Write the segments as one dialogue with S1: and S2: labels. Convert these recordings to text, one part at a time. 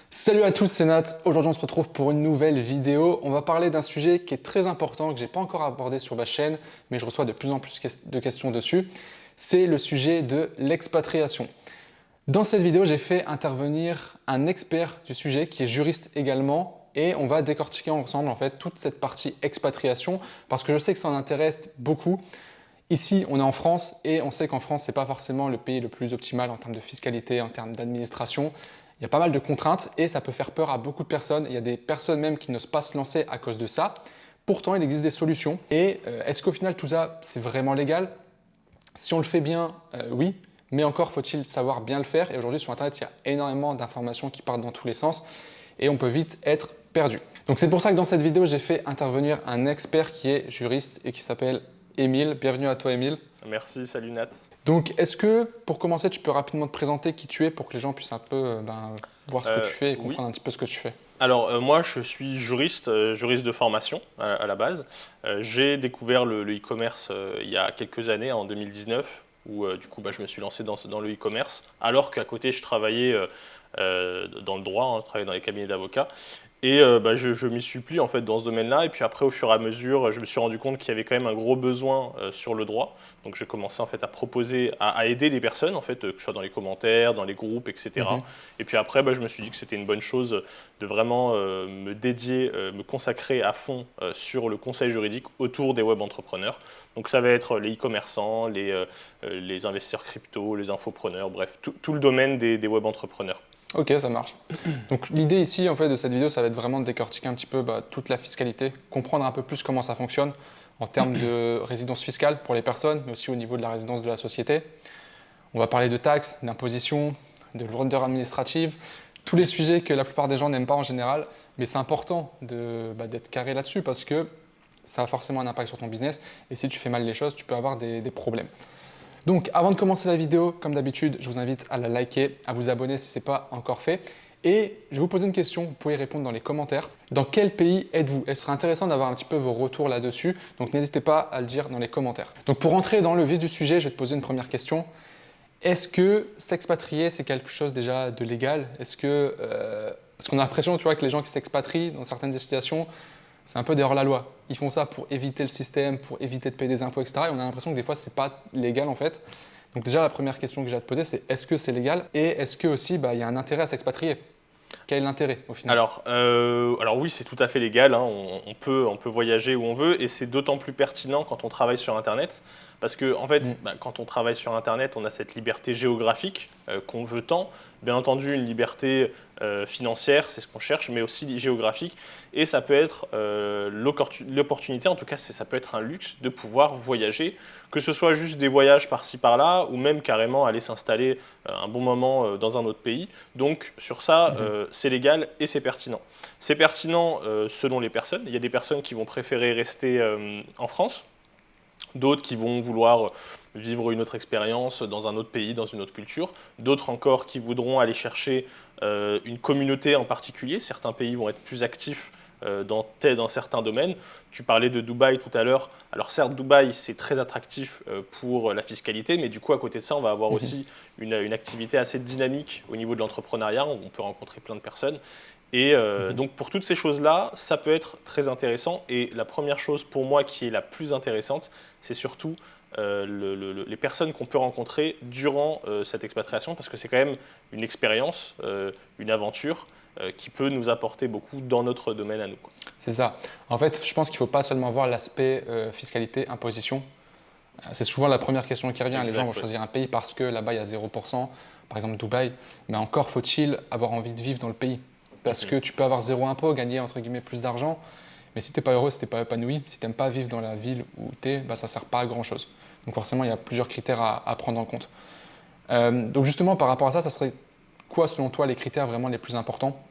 S1: Salut à tous, c'est Nat. Aujourd'hui, on se retrouve pour une nouvelle vidéo. On va parler d'un sujet qui est très important, que je n'ai pas encore abordé sur ma chaîne, mais je reçois de plus en plus de questions dessus. C'est le sujet de l'expatriation. Dans cette vidéo, j'ai fait intervenir un expert du sujet qui est juriste également et on va décortiquer ensemble en fait toute cette partie expatriation parce que je sais que ça en intéresse beaucoup. Ici, on est en France et on sait qu'en France, ce n'est pas forcément le pays le plus optimal en termes de fiscalité, en termes d'administration. Il y a pas mal de contraintes et ça peut faire peur à beaucoup de personnes. Il y a des personnes même qui n'osent pas se lancer à cause de ça. Pourtant, il existe des solutions. Et est-ce qu'au final, tout ça, c'est vraiment légal? Si on le fait bien, oui. Mais encore faut-il savoir bien le faire. Et aujourd'hui, sur Internet, il y a énormément d'informations qui partent dans tous les sens et on peut vite être perdu. Donc c'est pour ça que dans cette vidéo, j'ai fait intervenir un expert qui est juriste et qui s'appelle Émile. Bienvenue à toi, Émile.
S2: Merci, salut Nat.
S1: Donc, est-ce que, pour commencer, tu peux rapidement te présenter qui tu es pour que les gens puissent un peu voir ce que tu fais et
S2: Oui.
S1: comprendre un petit peu ce que tu fais?
S2: Alors moi je suis juriste, juriste de formation à la base. J'ai découvert le e-commerce il y a quelques années, en 2019, où du coup je me suis lancé dans le e-commerce, alors qu'à côté je travaillais dans le droit, je travaillais dans les cabinets d'avocats. Et je m'y suis pris en fait dans ce domaine-là. Et puis après, au fur et à mesure, je me suis rendu compte qu'il y avait quand même un gros besoin sur le droit. Donc j'ai commencé en fait à proposer, à aider les personnes, en fait, que ce soit dans les commentaires, dans les groupes, etc. Et puis après, je me suis dit que c'était une bonne chose de vraiment me dédier, me consacrer à fond sur le conseil juridique autour des web entrepreneurs. Donc ça va être les e-commerçants, les investisseurs crypto, les infopreneurs, bref, tout le domaine des web entrepreneurs.
S1: Ok, ça marche. Donc l'idée ici en fait de cette vidéo, ça va être vraiment de décortiquer un petit peu toute la fiscalité, comprendre un peu plus comment ça fonctionne en termes de résidence fiscale pour les personnes, mais aussi au niveau de la résidence de la société. On va parler de taxes, d'imposition, de lourdeur administrative, tous les sujets que la plupart des gens n'aiment pas en général, mais c'est important d'être carré là-dessus parce que ça a forcément un impact sur ton business et si tu fais mal les choses, tu peux avoir des problèmes. Donc, avant de commencer la vidéo, comme d'habitude, je vous invite à la liker, à vous abonner si ce n'est pas encore fait. Et je vais vous poser une question, vous pouvez répondre dans les commentaires. Dans quel pays êtes-vous? Et ce serait intéressant d'avoir un petit peu vos retours là-dessus, donc n'hésitez pas à le dire dans les commentaires. Donc pour rentrer dans le vif du sujet, je vais te poser une première question. Est-ce que s'expatrier, c'est quelque chose déjà de légal? Parce qu'on a l'impression, tu vois, que les gens qui s'expatrient dans certaines destinations, c'est un peu des hors-la-loi. Ils font ça pour éviter le système, pour éviter de payer des impôts, etc. Et on a l'impression que des fois, c'est pas légal en fait. Donc déjà, la première question que j'ai à te poser, c'est est-ce que c'est légal? Et est-ce que aussi, il y a un intérêt à s'expatrier? Quel est l'intérêt au final?
S2: Alors oui, c'est tout à fait légal, hein. On peut voyager où on veut et c'est d'autant plus pertinent quand on travaille sur Internet. Parce que en fait, quand on travaille sur Internet, on a cette liberté géographique qu'on veut tant. Bien entendu, une liberté financière, c'est ce qu'on cherche, mais aussi géographique. Et ça peut être l'opportunité, en tout cas ça peut être un luxe de pouvoir voyager, que ce soit juste des voyages par-ci par-là, ou même carrément aller s'installer un bon moment dans un autre pays. Donc sur ça, c'est légal et c'est pertinent. C'est pertinent selon les personnes. Il y a des personnes qui vont préférer rester en France, d'autres qui vont vouloir vivre une autre expérience dans un autre pays, dans une autre culture, d'autres encore qui voudront aller chercher une communauté en particulier. Certains pays vont être plus actifs dans certains domaines. Tu parlais de Dubaï tout à l'heure. Alors certes, Dubaï, c'est très attractif pour la fiscalité, mais du coup, à côté de ça, on va avoir aussi une activité assez dynamique au niveau de l'entrepreneuriat. On peut rencontrer plein de personnes. Et donc pour toutes ces choses-là, ça peut être très intéressant. Et la première chose pour moi qui est la plus intéressante, c'est surtout les personnes qu'on peut rencontrer durant cette expatriation, parce que c'est quand même une expérience, une aventure qui peut nous apporter beaucoup dans notre domaine à nous, quoi.
S1: C'est ça. En fait, je pense qu'il ne faut pas seulement voir l'aspect fiscalité, imposition. C'est souvent la première question qui revient. Les gens vont choisir un pays parce que là-bas, il y a 0%, par exemple Dubaï. Mais encore faut-il avoir envie de vivre dans le pays. Parce que tu peux avoir zéro impôt, gagner entre guillemets plus d'argent. Mais si tu n'es pas heureux, si tu n'es pas épanoui, si tu n'aimes pas vivre dans la ville où tu es, ça ne sert pas à grand-chose. Donc forcément, il y a plusieurs critères à prendre en compte. Donc justement, par rapport à ça, ça serait quoi selon toi les critères vraiment les plus importants?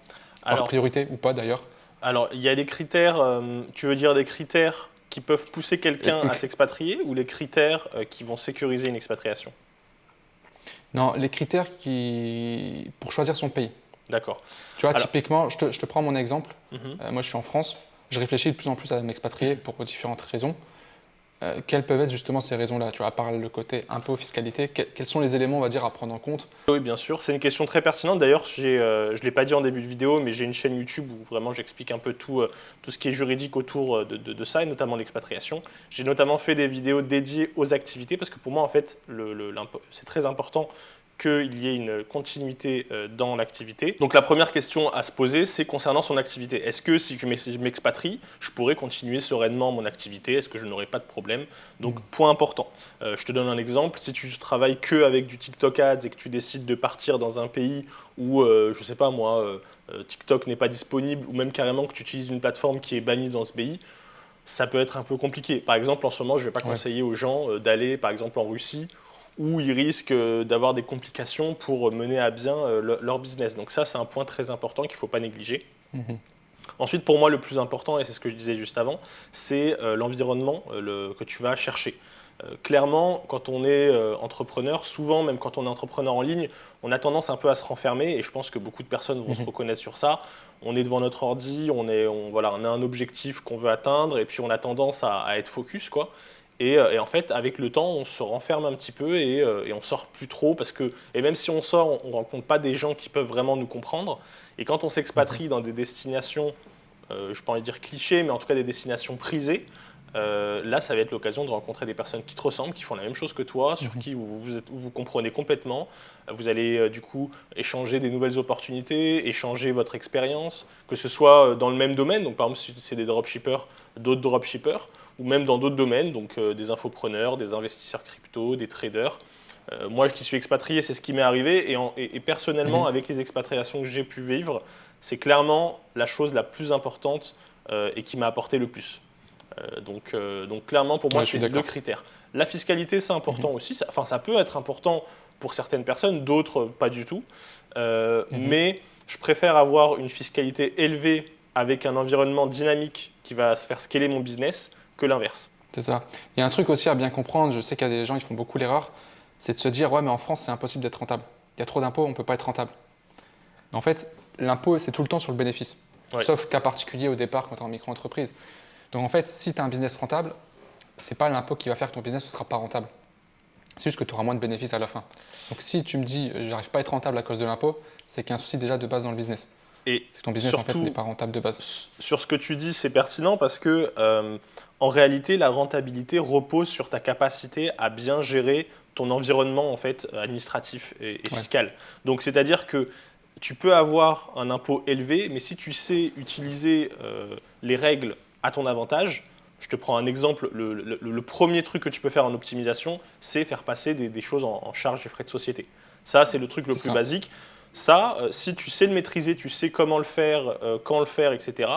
S1: Par priorité ou pas d'ailleurs?
S2: Alors, il y a les critères, tu veux dire des critères qui peuvent pousser quelqu'un à s'expatrier ou les critères qui vont sécuriser une expatriation?
S1: Non, les critères pour choisir son pays.
S2: D'accord.
S1: Tu vois, typiquement, je te prends mon exemple. Moi, je suis en France. Je réfléchis de plus en plus à m'expatrier pour différentes raisons. quelles peuvent être justement ces raisons-là? Tu vois, à part le côté impôt, fiscalité, quels sont les éléments, on va dire, à prendre en compte?
S2: Oui, bien sûr. C'est une question très pertinente. D'ailleurs, je ne l'ai pas dit en début de vidéo, mais j'ai une chaîne YouTube où vraiment j'explique un peu tout ce qui est juridique autour de ça, et notamment l'expatriation. J'ai notamment fait des vidéos dédiées aux activités, parce que pour moi, en fait, c'est très important qu'il y ait une continuité dans l'activité. Donc la première question à se poser, c'est concernant son activité. Est-ce que si je m'expatrie, je pourrais continuer sereinement mon activité? Est-ce que je n'aurai pas de problème? Donc point important. Je te donne un exemple. Si tu travailles que avec du TikTok Ads et que tu décides de partir dans un pays où, je ne sais pas moi, TikTok n'est pas disponible, ou même carrément que tu utilises une plateforme qui est bannie dans ce pays, ça peut être un peu compliqué. Par exemple, en ce moment, je ne vais pas conseiller aux gens d'aller, par exemple, en Russie, où ils risquent d'avoir des complications pour mener à bien leur business. Donc ça, c'est un point très important qu'il ne faut pas négliger. Ensuite, pour moi, le plus important, et c'est ce que je disais juste avant, c'est l'environnement que tu vas chercher. Clairement, quand on est entrepreneur, souvent, même quand on est entrepreneur en ligne, on a tendance un peu à se renfermer, et je pense que beaucoup de personnes vont se reconnaître sur ça. On est devant notre ordi, voilà, on a un objectif qu'on veut atteindre, et puis on a tendance à être focus, quoi. Et en fait, avec le temps, on se renferme un petit peu et on sort plus trop et même si on sort, on ne rencontre pas des gens qui peuvent vraiment nous comprendre. Et quand on s'expatrie dans des destinations, je ne peux pas envie de dire clichés, mais en tout cas des destinations prisées, là, ça va être l'occasion de rencontrer des personnes qui te ressemblent, qui font la même chose que toi, sur qui vous comprenez complètement. Vous allez du coup échanger des nouvelles opportunités, échanger votre expérience, que ce soit dans le même domaine, donc par exemple si c'est des dropshippers, d'autres dropshippers, ou même dans d'autres domaines, donc des infopreneurs, des investisseurs crypto, des traders. Moi qui suis expatrié, c'est ce qui m'est arrivé, et personnellement, avec les expatriations que j'ai pu vivre, c'est clairement la chose la plus importante et qui m'a apporté le plus. Donc clairement, pour moi, c'est deux critères. La fiscalité, c'est important aussi. Ça peut être important pour certaines personnes, d'autres pas du tout. Mais je préfère avoir une fiscalité élevée avec un environnement dynamique qui va se faire scaler mon business que l'inverse.
S1: C'est ça. Il y a un truc aussi à bien comprendre, je sais qu'il y a des gens qui font beaucoup l'erreur, c'est de se dire « ouais, mais en France, c'est impossible d'être rentable. Il y a trop d'impôts, on ne peut pas être rentable. » En fait, l'impôt, c'est tout le temps sur le bénéfice, sauf cas particulier au départ quand tu es en micro-entreprise. Donc en fait, si tu as un business rentable, ce n'est pas l'impôt qui va faire que ton business ne sera pas rentable. C'est juste que tu auras moins de bénéfices à la fin. Donc si tu me dis « je n'arrive pas à être rentable à cause de l'impôt », c'est qu'il y a un souci déjà de base dans le business.
S2: Et
S1: c'est que ton business
S2: surtout,
S1: en fait n'est pas rentable de base.
S2: Sur ce que tu dis, c'est pertinent parce que en réalité, la rentabilité repose sur ta capacité à bien gérer ton environnement en fait administratif et fiscal. Donc c'est-à-dire que tu peux avoir un impôt élevé, mais si tu sais utiliser les règles à ton avantage, je te prends un exemple, le premier truc que tu peux faire en optimisation, c'est faire passer des choses en charge et frais de société. Ça, c'est le truc le plus basique. Ça, si tu sais le maîtriser, tu sais comment le faire, quand le faire, etc.,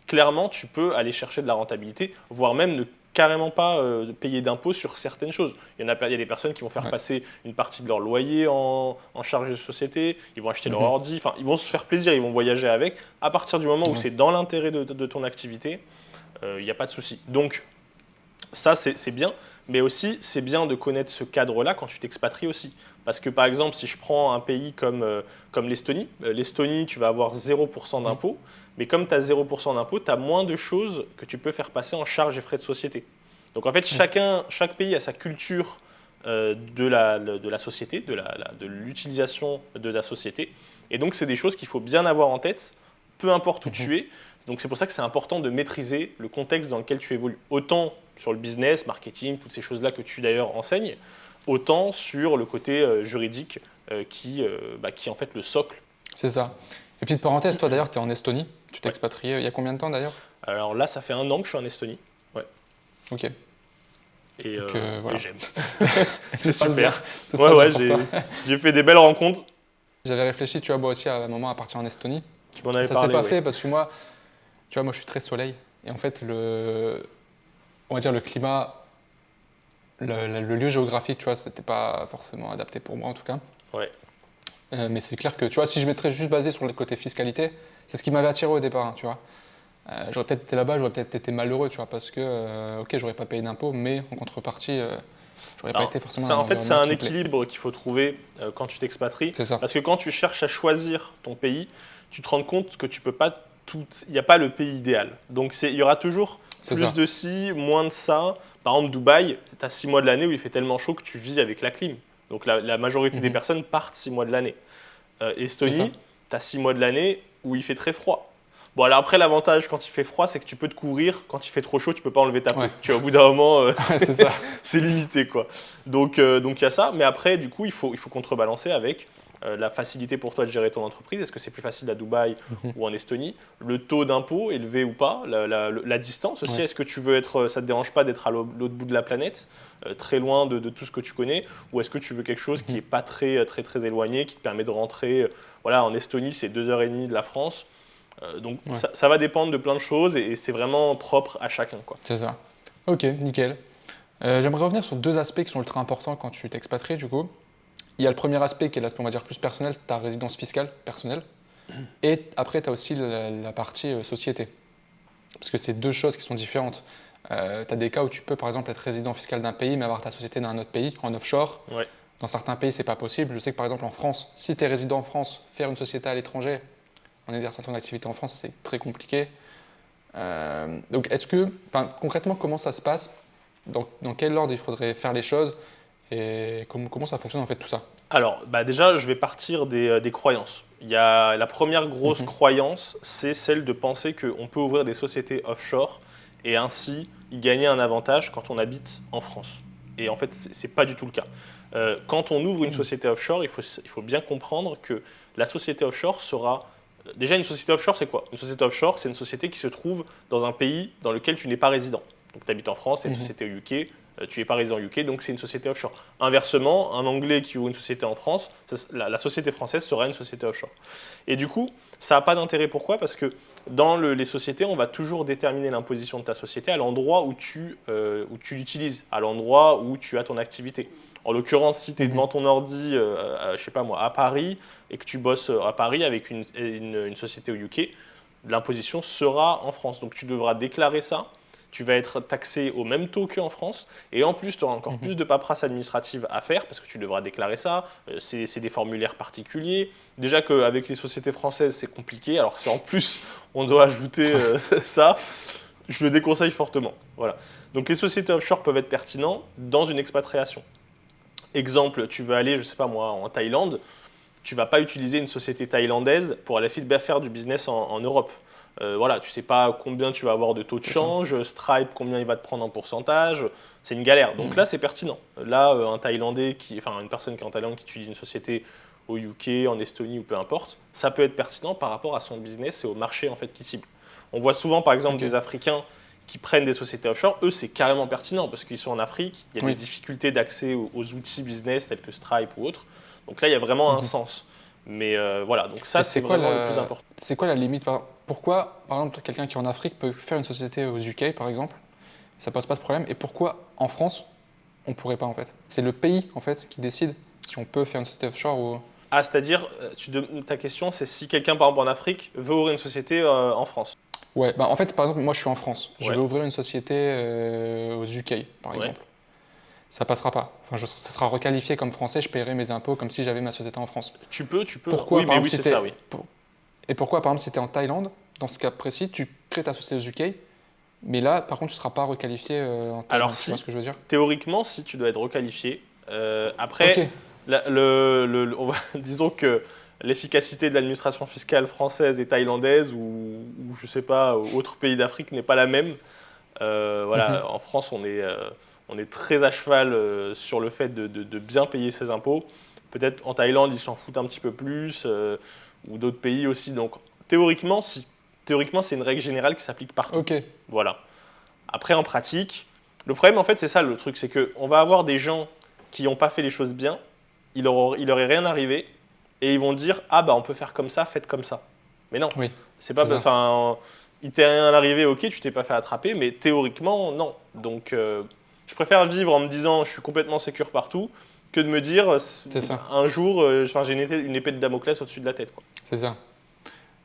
S2: clairement, tu peux aller chercher de la rentabilité, voire même ne carrément pas payer d'impôts sur certaines choses. Il y a des personnes qui vont faire passer une partie de leur loyer en charge de société, ils vont acheter leur ordi, enfin, ils vont se faire plaisir, ils vont voyager avec. À partir du moment où c'est dans l'intérêt de ton activité, il n'y a pas de souci. Donc, ça, c'est bien, mais aussi, c'est bien de connaître ce cadre-là quand tu t'expatries aussi. Parce que, par exemple, si je prends un pays comme l'Estonie, tu vas avoir 0% d'impôts, mais comme tu as 0% d'impôts, tu as moins de choses que tu peux faire passer en charges et frais de société. Donc, en fait, chaque pays a sa culture de la société, de l'utilisation de la société. Et donc, c'est des choses qu'il faut bien avoir en tête, peu importe où tu es. Donc, c'est pour ça que c'est important de maîtriser le contexte dans lequel tu évolues. Autant sur le business, marketing, toutes ces choses-là que tu d'ailleurs enseignes, autant sur le côté juridique qui est en fait le socle.
S1: C'est ça. Et petite parenthèse, toi d'ailleurs, tu es en Estonie. Tu t'es expatrié il y a combien de temps d'ailleurs?
S2: Alors là, ça fait 1 an que je suis en Estonie. Ouais.
S1: Ok.
S2: Et
S1: voilà.
S2: j'aime.
S1: C'est super.
S2: J'ai fait des belles rencontres.
S1: J'avais réfléchi, tu vois, moi aussi à un moment à partir en Estonie.
S2: Tu m'en avais
S1: ça
S2: parlé.
S1: Ça s'est pas fait parce que moi, tu vois, moi je suis très soleil. Et en fait, on va dire le climat, le lieu géographique, tu vois, c'était pas forcément adapté pour moi en tout cas.
S2: Ouais.
S1: Mais c'est clair que, tu vois, si je m'étais juste basé sur le côté fiscalité, c'est ce qui m'avait attiré au départ, hein, tu vois. J'aurais peut-être été là-bas, j'aurais peut-être été malheureux, tu vois, parce que, ok, j'aurais pas payé d'impôts, mais en contrepartie, j'aurais pas été forcément.
S2: En fait, c'est un équilibre qu'il faut trouver quand tu t'expatries.
S1: C'est ça.
S2: Parce que quand tu cherches à choisir ton pays, tu te rends compte que tu peux pas tout. Il n'y a pas le pays idéal. Donc il y aura toujours plus de ci, moins de ça. Par par exemple, Dubaï, tu as 6 mois de l'année où il fait tellement chaud que tu vis avec la clim. Donc la majorité des personnes partent 6 mois de l'année.
S1: C'est ça.
S2: Estonie, tu as 6 mois de l'année où il fait très froid. Bon, alors après, l'avantage quand il fait froid, c'est que tu peux te couvrir. Quand il fait trop chaud, tu peux pas enlever ta peau.
S1: Ouais,
S2: Tu vois, au bout d'un moment,
S1: ouais, c'est ça.
S2: c'est limité, quoi. Donc il y a ça. Mais après, du coup, il faut contrebalancer avec la facilité pour toi de gérer ton entreprise. Est-ce que c'est plus facile à Dubaï ou en Estonie? Le taux d'impôt élevé ou pas? La distance aussi.
S1: Ouais.
S2: Est-ce que tu veux être, ça te dérange pas d'être à l'autre bout de la planète, très loin de tout ce que tu connais? Ou est-ce que tu veux quelque chose qui est pas très éloigné, qui te permet de rentrer? Voilà, en Estonie, c'est 2h30 de la France. Donc
S1: Ouais.
S2: ça va dépendre de plein de choses et c'est vraiment propre à chacun, quoi.
S1: C'est ça. Ok, nickel. J'aimerais revenir sur 2 aspects qui sont ultra importants quand tu t'expatries, du coup. Il y a le premier aspect qui est l'aspect, on va dire, plus personnel, ta résidence fiscale personnelle. Et après, tu as aussi la partie société. Parce que c'est 2 choses qui sont différentes. Tu as des cas où tu peux, par exemple, être résident fiscal d'un pays, mais avoir ta société dans un autre pays, en offshore.
S2: Ouais.
S1: Dans certains pays, c'est pas possible. Je sais que, par exemple, en France, si tu es résident en France, faire une société à l'étranger, en exerçant ton activité en France, c'est très compliqué. Donc, concrètement, comment ça se passe? Dans quel ordre il faudrait faire les choses? Et comment ça fonctionne, en fait, tout ça?
S2: Alors, déjà, je vais partir des croyances. Il y a la première grosse croyance, c'est celle de penser qu'on peut ouvrir des sociétés offshore et ainsi y gagner un avantage quand on habite en France. Et en fait, c'est pas du tout le cas. Quand on ouvre une société offshore, il faut bien comprendre que la société offshore sera... Déjà, une société offshore, c'est quoi? Une société offshore, c'est une société qui se trouve dans un pays dans lequel tu n'es pas résident. Donc, tu habites en France, c'est une société au UK, tu n'es pas résident au UK, donc c'est une société offshore. Inversement, un Anglais qui ouvre une société en France, la société française sera une société offshore. Et du coup, ça n'a pas d'intérêt. Pourquoi? Parce que dans les sociétés, on va toujours déterminer l'imposition de ta société à l'endroit où tu l'utilises, à l'endroit où tu as ton activité. En l'occurrence, si tu es devant ton ordi, je sais pas moi, à Paris, et que tu bosses à Paris avec une société au UK, l'imposition sera en France. Donc tu devras déclarer ça. Tu vas être taxé au même taux qu'en France. Et en plus, tu auras encore plus de paperasse administrative à faire parce que tu devras déclarer ça. C'est des formulaires particuliers. Déjà qu'avec les sociétés françaises, c'est compliqué. Alors si en plus, on doit ajouter ça, je le déconseille fortement. Voilà. Donc les sociétés offshore peuvent être pertinentes dans une expatriation. Exemple, tu veux aller, je sais pas moi, en Thaïlande. Tu vas pas utiliser une société thaïlandaise pour aller faire du business en Europe. Voilà, tu sais pas combien tu vas avoir de taux de change, Stripe, combien il va te prendre en pourcentage, c'est une galère. Donc là, c'est pertinent. Là, une personne qui est en Thaïlande qui utilise une société au UK, en Estonie ou peu importe, ça peut être pertinent par rapport à son business et au marché en fait qu'il cible. On voit souvent par exemple des Africains qui prennent des sociétés offshore, eux c'est carrément pertinent parce qu'ils sont en Afrique, il y a des difficultés d'accès aux outils business tels que Stripe ou autres. Donc là, il y a vraiment un sens. Mais voilà, donc ça, c'est vraiment le plus important.
S1: C'est quoi la limite? Pourquoi, par exemple, quelqu'un qui est en Afrique peut faire une société aux UK, par exemple, ça pose pas de problème, et pourquoi en France, on pourrait pas, en fait? C'est le pays, en fait, qui décide si on peut faire une société offshore ou...
S2: Ah, c'est-à-dire, ta question, c'est si quelqu'un, par exemple, en Afrique, veut ouvrir une société en France.
S1: Ouais, en fait, par exemple, moi, je suis en France. Je
S2: Ouais.
S1: veux ouvrir une société aux UK, par exemple. Ça passera pas. Enfin, ça sera requalifié comme français, je paierai mes impôts comme si j'avais ma société en France.
S2: Tu peux.
S1: Pourquoi,
S2: Oui,
S1: par
S2: mais
S1: exemple,
S2: oui, c'est ça, oui.
S1: Et pourquoi, par exemple, si tu es en Thaïlande, dans ce cas précis, tu crées ta société aux UK, mais là, par contre, tu ne seras pas requalifié en Thaïlande.
S2: Alors,
S1: tu vois ce que je veux dire?
S2: Théoriquement, si, tu dois être requalifié. Après, disons que l'efficacité de l'administration fiscale française et thaïlandaise, ou je sais pas, autres pays d'Afrique n'est pas la même. Voilà, en France, on est très à cheval sur le fait de bien payer ses impôts. Peut-être en Thaïlande, ils s'en foutent un petit peu plus, ou d'autres pays aussi. Donc, théoriquement, si. Théoriquement, c'est une règle générale qui s'applique partout.
S1: Ok.
S2: Voilà. Après, en pratique, le problème, en fait, c'est ça le truc, c'est qu'on va avoir des gens qui n'ont pas fait les choses bien, il leur est rien arrivé, et ils vont dire « Ah, bah, on peut faire comme ça, faites comme ça ». Mais non,
S1: Oui,
S2: c'est pas... Enfin, il t'est rien arrivé, ok, tu t'es pas fait attraper, mais théoriquement, non. Donc, je préfère vivre en me disant « Je suis complètement sécure partout », que de me dire un jour, j'ai une épée de Damoclès au-dessus de la tête, quoi.
S1: C'est ça.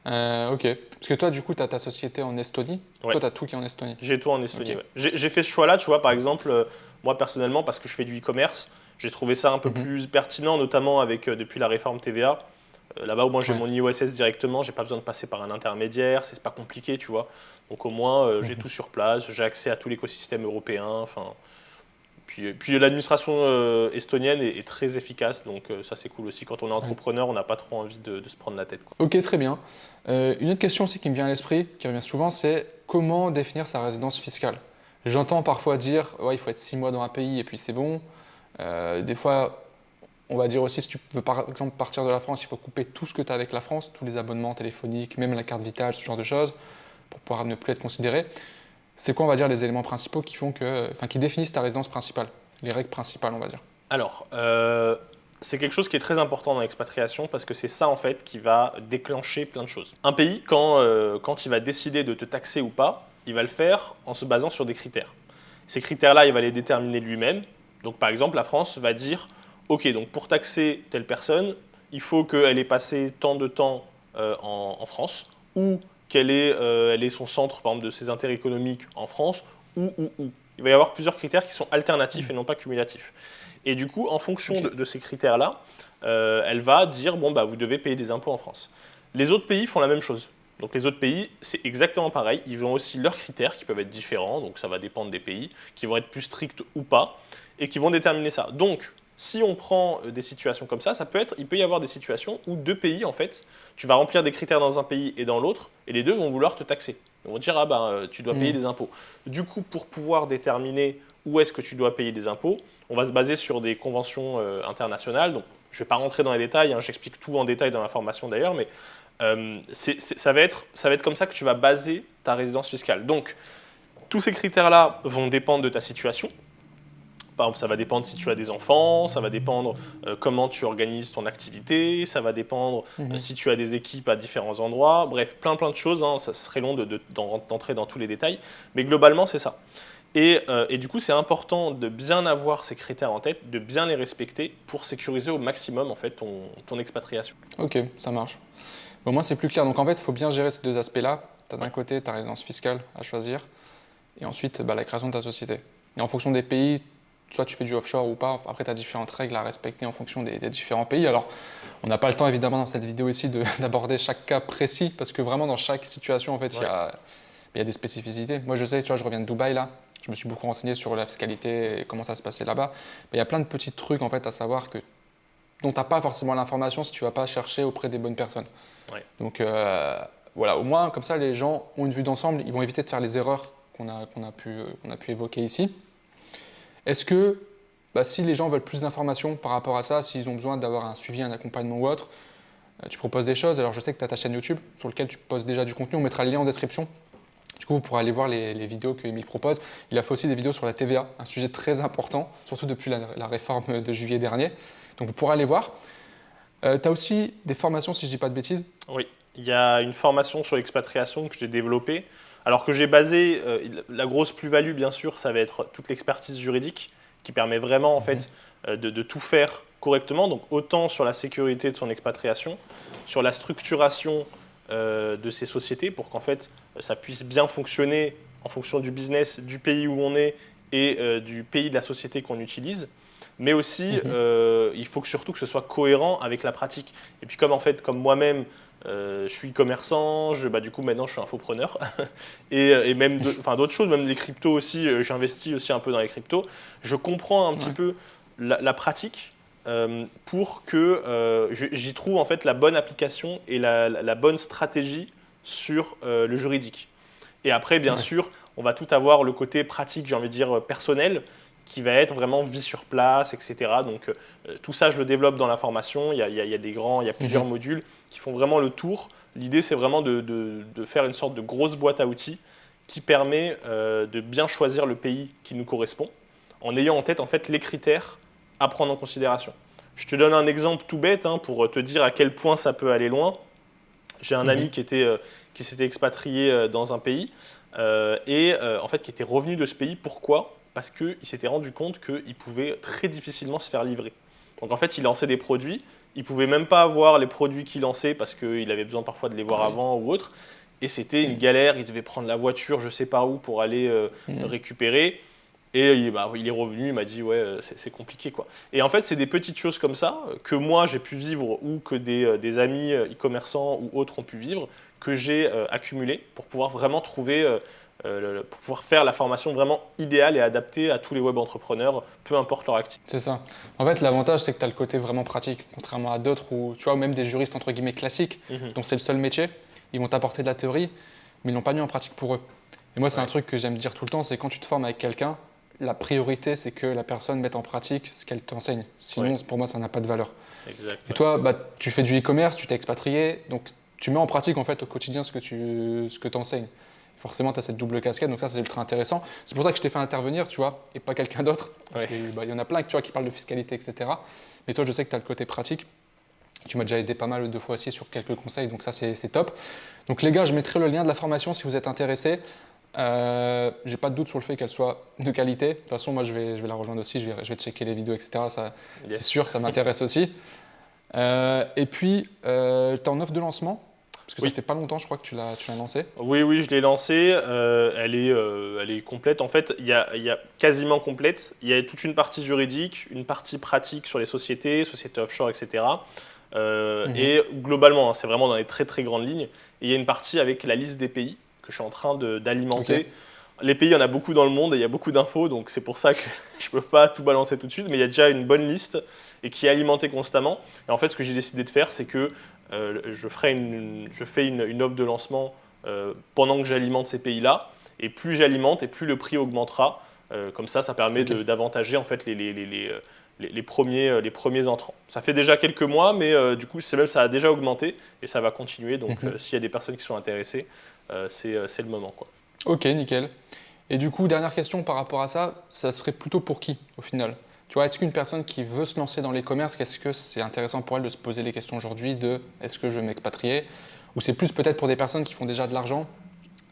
S1: Ok. Parce que toi, du coup, tu as ta société en Estonie.
S2: Ouais.
S1: Toi, tu as tout qui est en Estonie.
S2: J'ai tout en Estonie,
S1: Ok.
S2: ouais. J'ai fait ce choix-là, tu vois, par exemple, moi personnellement, parce que je fais du e-commerce, j'ai trouvé ça un peu plus pertinent, notamment depuis la réforme TVA. Là-bas, au moins, j'ai
S1: Ouais.
S2: mon IOSS directement, j'ai pas besoin de passer par un intermédiaire, c'est pas compliqué, tu vois. Donc au moins, j'ai tout sur place, j'ai accès à tout l'écosystème européen. Enfin, puis l'administration estonienne est très efficace, donc ça c'est cool aussi. Quand on est
S1: Ouais.
S2: entrepreneur, on n'a pas trop envie de se prendre la tête, quoi.
S1: Ok, très bien. Une autre question aussi qui me vient à l'esprit, qui revient souvent, c'est comment définir sa résidence fiscale? J'entends parfois dire, ouais, il faut être 6 mois dans un pays et puis c'est bon. Des fois, on va dire aussi, si tu veux par exemple partir de la France, il faut couper tout ce que tu as avec la France, tous les abonnements téléphoniques, même la carte vitale, ce genre de choses, pour pouvoir ne plus être considéré. C'est quoi, on va dire, les éléments principaux qui font que, enfin, qui définissent ta résidence principale, les règles principales, on va dire.
S2: Alors, c'est quelque chose qui est très important dans l'expatriation parce que c'est ça en fait qui va déclencher plein de choses. Un pays, quand il va décider de te taxer ou pas, il va le faire en se basant sur des critères. Ces critères-là, il va les déterminer lui-même. Donc par exemple, la France va dire, ok, donc pour taxer telle personne, il faut qu'elle ait passé tant de temps en France, ou elle ait son centre, par exemple, de ses intérêts économiques en France, ou. Il va y avoir plusieurs critères qui sont alternatifs et non pas cumulatifs. Et du coup, en fonction
S1: Ok.
S2: de ces critères-là, elle va dire, bon, bah, vous devez payer des impôts en France. Les autres pays font la même chose. Donc les autres pays, c'est exactement pareil. Ils ont aussi leurs critères qui peuvent être différents, donc ça va dépendre des pays, qui vont être plus stricts ou pas, et qui vont déterminer ça. Donc, si on prend des situations comme ça, il peut y avoir des situations où deux pays, en fait, tu vas remplir des critères dans un pays et dans l'autre, et les deux vont vouloir te taxer. Ils vont dire, ah ben, tu dois payer
S1: Hmm.
S2: des impôts. Du coup, pour pouvoir déterminer où est-ce que tu dois payer des impôts, on va se baser sur des conventions internationales. Donc, je ne vais pas rentrer dans les détails, hein, j'explique tout en détail dans la formation d'ailleurs, mais ça va être comme ça que tu vas baser ta résidence fiscale. Donc, tous ces critères-là vont dépendre de ta situation. Par exemple, ça va dépendre si tu as des enfants, ça va dépendre comment tu organises ton activité, ça va dépendre
S1: Mhm.
S2: si tu as des équipes à différents endroits. Bref, plein de choses, hein, ça serait long d'entrer dans tous les détails. Mais globalement, c'est ça. Et du coup, c'est important de bien avoir ces critères en tête, de bien les respecter pour sécuriser au maximum en fait, ton expatriation.
S1: Ok, ça marche. Au moins, c'est plus clair. Donc, en fait, il faut bien gérer ces deux aspects-là. Tu as d'un
S2: Ouais.
S1: côté ta résidence fiscale à choisir, et ensuite bah, la création de ta société. Et en fonction des pays, soit tu fais du offshore ou pas, après, tu as différentes règles à respecter en fonction des différents pays. Alors, on n'a pas le temps, évidemment, dans cette vidéo ici, d'aborder chaque cas précis, parce que vraiment, dans chaque situation, en fait,
S2: Ouais.
S1: il y a des spécificités. Moi, je sais, tu vois, je reviens de Dubaï, là. Je me suis beaucoup renseigné sur la fiscalité et comment ça se passait là-bas. Mais il y a plein de petits trucs, en fait, à savoir dont tu n'as pas forcément l'information si tu ne vas pas chercher auprès des bonnes personnes.
S2: Ouais.
S1: Donc voilà, au moins comme ça les gens ont une vue d'ensemble, ils vont éviter de faire les erreurs qu'on a pu évoquer ici. Est-ce que bah, si les gens veulent plus d'informations par rapport à ça, s'ils ont besoin d'avoir un suivi, un accompagnement ou autre, tu proposes des choses. Alors je sais que tu as ta chaîne YouTube sur laquelle tu poses déjà du contenu, on mettra le lien en description. Du coup, vous pourrez aller voir les vidéos que Emile propose. Il a fait aussi des vidéos sur la TVA, un sujet très important, surtout depuis la réforme de juillet dernier. Donc vous pourrez aller voir. Tu as aussi des formations, si je ne dis pas de bêtises.
S2: Oui, il y a une formation sur l'expatriation que j'ai développée. Alors que j'ai basé, la grosse plus-value, bien sûr, ça va être toute l'expertise juridique qui permet vraiment en fait de tout faire correctement. Donc autant sur la sécurité de son expatriation, sur la structuration de ces sociétés pour qu'en fait ça puisse bien fonctionner en fonction du business, du pays où on est et du pays de la société qu'on utilise. Mais aussi,
S1: Mhm.
S2: il faut surtout que ce soit cohérent avec la pratique. Et puis comme en fait, comme moi-même, je suis commerçant, bah, du coup maintenant je suis infopreneur, et même d'autres choses, même les cryptos aussi, j'investis aussi un peu dans les cryptos. Je comprends un petit
S1: Ouais.
S2: peu la pratique pour que j'y trouve en fait la bonne application et la bonne stratégie sur le juridique. Et après, bien
S1: Ouais.
S2: sûr, on va tout avoir le côté pratique, j'ai envie de dire personnel, qui va être vraiment vie sur place, etc. Donc tout ça, je le développe dans la formation. Il y a plusieurs
S1: Mhm.
S2: modules qui font vraiment le tour. L'idée, c'est vraiment de faire une sorte de grosse boîte à outils qui permet de bien choisir le pays qui nous correspond, en ayant en tête en fait les critères à prendre en considération. Je te donne un exemple tout bête hein, pour te dire à quel point ça peut aller loin. J'ai un
S1: Mhm.
S2: ami qui s'était expatrié dans un pays et en fait qui était revenu de ce pays. Pourquoi? Parce qu'il s'était rendu compte qu'il pouvait très difficilement se faire livrer. Donc en fait, il lançait des produits, il ne pouvait même pas avoir les produits qu'il lançait parce qu'il avait besoin parfois de les voir
S1: Ah oui.
S2: avant ou autre. Et c'était une
S1: Mhm.
S2: galère, il devait prendre la voiture, je ne sais pas où, pour aller
S1: Mhm.
S2: récupérer. Et il est revenu, il m'a dit ouais, c'est compliqué quoi. Et en fait, c'est des petites choses comme ça que moi j'ai pu vivre ou que des amis e-commerçants ou autres ont pu vivre, que j'ai accumulé pour pouvoir vraiment trouver, pour pouvoir faire la formation vraiment idéale et adaptée à tous les web entrepreneurs, peu importe leur activité.
S1: C'est ça. En fait, l'avantage, c'est que tu as le côté vraiment pratique, contrairement à d'autres où, tu vois, ou même des juristes entre guillemets classiques, dont c'est le seul métier, ils vont t'apporter de la théorie, mais ils l'ont pas mis en pratique pour eux. Et moi, c'est un truc que j'aime dire tout le temps, c'est quand tu te formes avec quelqu'un, la priorité, c'est que la personne mette en pratique ce qu'elle t'enseigne. Sinon, pour moi, ça n'a pas de valeur.
S2: Exact.
S1: Et toi, tu fais du e-commerce, tu t'es expatrié, donc tu mets en pratique en fait au quotidien ce que tu enseignes. Forcément, tu as cette double casquette, donc ça, c'est ultra intéressant. C'est pour ça que je t'ai fait intervenir, tu vois, et pas quelqu'un d'autre. Parce qu'il y en a plein tu vois, qui parlent de fiscalité, etc. Mais toi, je sais que tu as le côté pratique. Tu m'as déjà aidé pas mal de fois aussi sur quelques conseils, donc ça, c'est top. Donc les gars, je mettrai le lien de la formation si vous êtes intéressés. J'ai pas de doute sur le fait qu'elle soit de qualité. De toute façon, moi, je vais la rejoindre aussi, je vais checker les vidéos, etc. C'est sûr, ça m'intéresse aussi. Et puis, tu es en offre de lancement, parce que ça fait pas longtemps, je crois, que tu l'as lancée.
S2: Oui, je l'ai lancée. Elle est complète. En fait, il y a quasiment complète. Il y a toute une partie juridique, une partie pratique sur les sociétés offshore, etc. Et globalement, c'est vraiment dans les très très grandes lignes. Et il y a une partie avec la liste des pays que je suis en train d'alimenter. Okay. Les pays, il y en a beaucoup dans le monde et il y a beaucoup d'infos, donc c'est pour ça que je ne peux pas tout balancer tout de suite, mais il y a déjà une bonne liste et qui est alimentée constamment. Et en fait, ce que j'ai décidé de faire, c'est que je fais une offre de lancement pendant que j'alimente ces pays-là, et plus j'alimente et plus le prix augmentera. Comme ça permet d'avantager en fait les premiers entrants. Ça fait déjà quelques mois, mais du coup, ça a déjà augmenté et ça va continuer. Donc, s'il y a des personnes qui sont intéressées, c'est le moment, quoi.
S1: Ok, nickel. Et du coup, dernière question par rapport à ça, ça serait plutôt pour qui au final? Tu vois, est-ce qu'une personne qui veut se lancer dans l'e-commerce, est-ce que c'est intéressant pour elle de se poser les questions aujourd'hui de est-ce que je vais m'expatrier? Ou c'est plus peut-être pour des personnes qui font déjà de l'argent?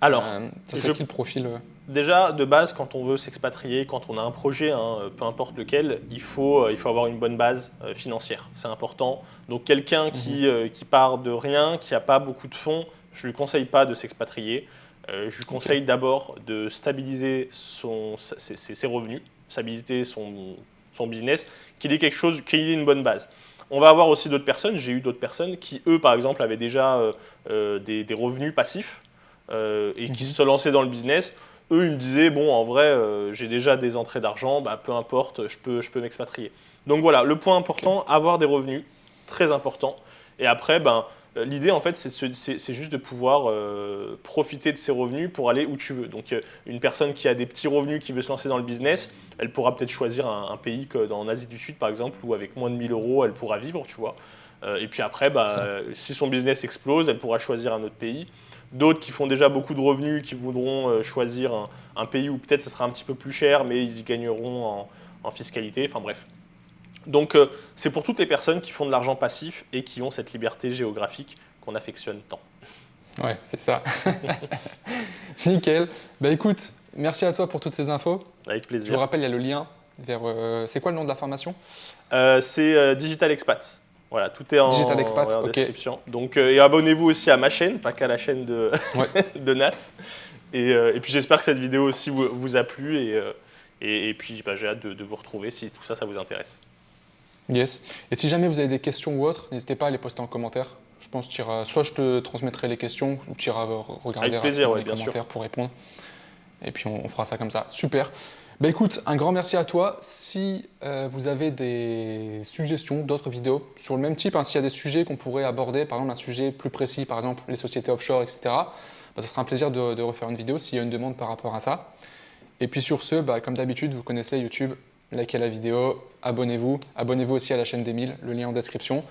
S2: Alors,
S1: ça serait qui le profil?
S2: Déjà, de base, quand on veut s'expatrier, quand on a un projet, peu importe lequel, il faut avoir une bonne base financière. C'est important. Donc, quelqu'un qui part de rien, qui n'a pas beaucoup de fonds, je ne lui conseille pas de s'expatrier. Je lui conseille d'abord de stabiliser ses revenus, stabiliser son business, qu'il ait quelque chose, qu'il ait une bonne base. On va avoir aussi d'autres personnes, j'ai eu d'autres personnes qui, eux, par exemple, avaient déjà des revenus passifs et qui se lançaient dans le business. Eux, ils me disaient, bon, en vrai, j'ai déjà des entrées d'argent, peu importe, je peux m'expatrier. Donc voilà, le point important, avoir des revenus, très important. Et après, l'idée, en fait, c'est juste de pouvoir profiter de ses revenus pour aller où tu veux. Donc, une personne qui a des petits revenus, qui veut se lancer dans le business, elle pourra peut-être choisir un pays en Asie du Sud, par exemple, où avec moins de 1000 euros, elle pourra vivre, tu vois. Et puis après, si son business explose, elle pourra choisir un autre pays. D'autres qui font déjà beaucoup de revenus, qui voudront choisir un pays où peut-être ça sera un petit peu plus cher, mais ils y gagneront en fiscalité. Enfin bref. Donc, c'est pour toutes les personnes qui font de l'argent passif et qui ont cette liberté géographique qu'on affectionne tant.
S1: Ouais, c'est ça. Nickel. Écoute, merci à toi pour toutes ces infos.
S2: Avec plaisir.
S1: Je vous rappelle, il y a le lien vers... c'est quoi le nom de la formation?
S2: C'est Digital Expat. Voilà, tout est en description. Donc, et abonnez-vous aussi à ma chaîne, pas qu'à la chaîne de, de Nat. Et puis, j'espère que cette vidéo aussi vous a plu. Et puis, j'ai hâte de vous retrouver si tout ça vous intéresse.
S1: Yes. Et si jamais vous avez des questions ou autres, n'hésitez pas à les poster en commentaire. Je pense que soit je te transmettrai les questions, ou tu iras regarder les commentaires pour répondre. Et puis on fera ça comme ça. Super. Écoute, un grand merci à toi. Si vous avez des suggestions d'autres vidéos sur le même type, s'il y a des sujets qu'on pourrait aborder, par exemple un sujet plus précis, par exemple les sociétés offshore, etc., ça sera un plaisir de refaire une vidéo s'il y a une demande par rapport à ça. Et puis sur ce, comme d'habitude, vous connaissez YouTube. Likez la vidéo, abonnez-vous aussi à la chaîne d'Emile, le lien en description.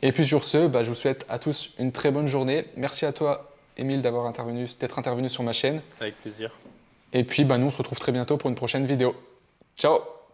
S1: Et puis sur ce, je vous souhaite à tous une très bonne journée. Merci à toi, Emile, d'être intervenu sur ma chaîne.
S2: Avec plaisir.
S1: Et puis nous, on se retrouve très bientôt pour une prochaine vidéo. Ciao!